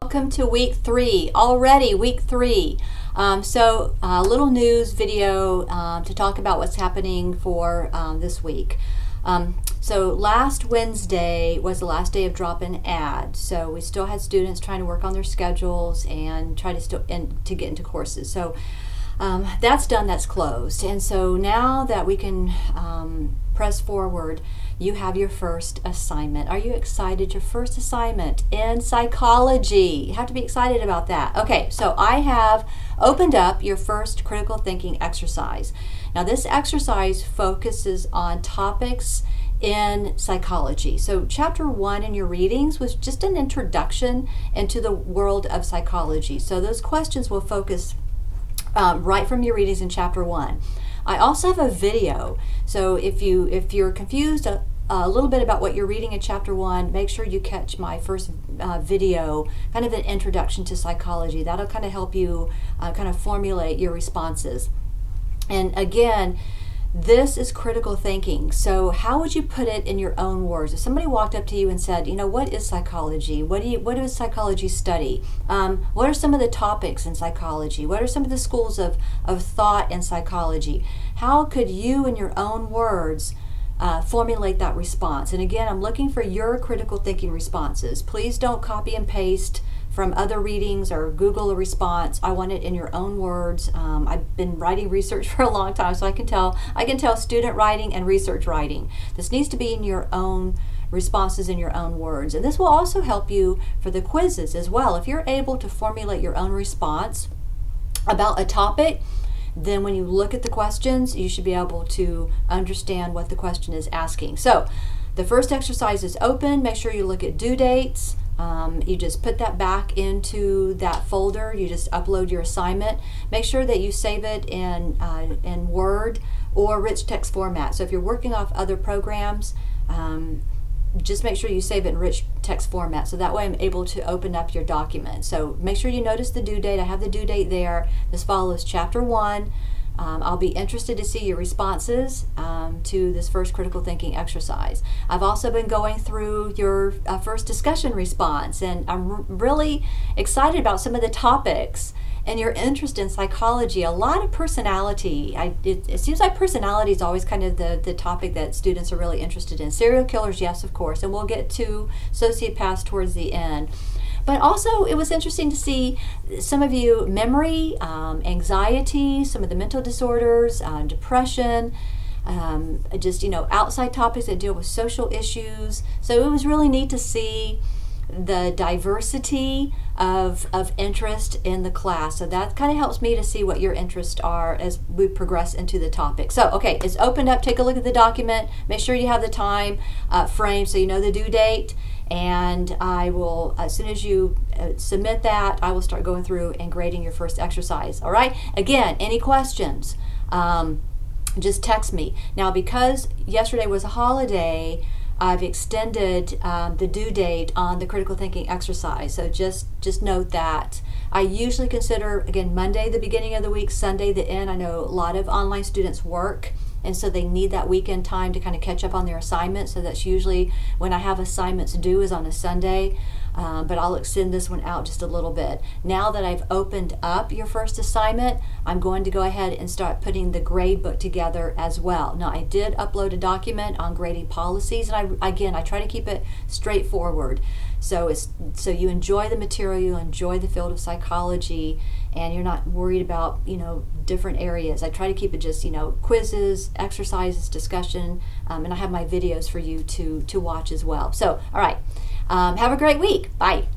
Welcome to week 3, already week 3. So a little news video to talk about what's happening for this week. So last Wednesday was the last day of drop-in add. So we still had students trying to work on their schedules and try to get into courses. So that's done, that's closed. And so now that we can press forward, you have your first assignment. Are you excited? Your first assignment in psychology. You have to be excited about that. Okay, so I have opened up your first critical thinking exercise. Now this exercise focuses on topics in psychology. So chapter 1 in your readings was just an introduction into the world of psychology. So those questions will focus right from your readings in chapter 1. I also have a video, so if you're confused a little bit about what you're reading in chapter 1, make sure you catch my first video, kind of an introduction to psychology. That'll kind of help you kind of formulate your responses. And again, this is critical thinking. So how would you put it in your own words? If somebody walked up to you and said, you know, what is psychology? What does psychology study? What are some of the topics in psychology? What are some of the schools of thought in psychology? How could you, in your own words, formulate that response? And again, I'm looking for your critical thinking responses. Please don't copy and paste from other readings or Google a response. I want it in your own words. I've been writing research for a long time, so I can tell student writing and research writing. This needs to be in your own responses in your own words. And this will also help you for the quizzes as well. If you're able to formulate your own response about a topic, then when you look at the questions, you should be able to understand what the question is asking. So the first exercise is open. Make sure you look at due dates. You just put that back into that folder. You just upload your assignment. Make sure that you save it in Word or rich text format. So if you're working off other programs, just make sure you save it in rich text format, so that way I'm able to open up your document. So make sure you notice the due date. I have the due date there. This follows chapter 1. I'll be interested to see your responses to this first critical thinking exercise. I've also been going through your first discussion response, and I'm really excited about some of the topics and your interest in psychology. A lot of personality. It seems like personality is always kind of the topic that students are really interested in. Serial killers, yes, of course, and we'll get to sociopaths towards the end. But also, it was interesting to see some of you memory, anxiety, some of the mental disorders, depression, just, outside topics that deal with social issues. So it was really neat to see the diversity of interest in the class. So that kind of helps me to see what your interests are as we progress into the topic. So, okay, it's opened up. Take a look at the document. Make sure you have the time frame so you know the due date. And I will, as soon as you submit that, I will start going through and grading your first exercise. All right? Again, any questions, just text me. Now, because yesterday was a holiday, I've extended the due date on the critical thinking exercise. So just note that. I usually consider, again, Monday the beginning of the week, Sunday the end. I know a lot of online students work, and so they need that weekend time to kind of catch up on their assignments. So that's usually when I have assignments due is on a Sunday. But I'll extend this one out just a little bit. Now that I've opened up your first assignment, I'm going to go ahead and start putting the grade book together as well. Now, I did upload a document on grading policies, and I try to keep it straightforward. So you enjoy the material, you enjoy the field of psychology, and you're not worried about, different areas. I try to keep it just, quizzes, exercises, discussion, and I have my videos for you to watch as well. So, all right. Have a great week. Bye.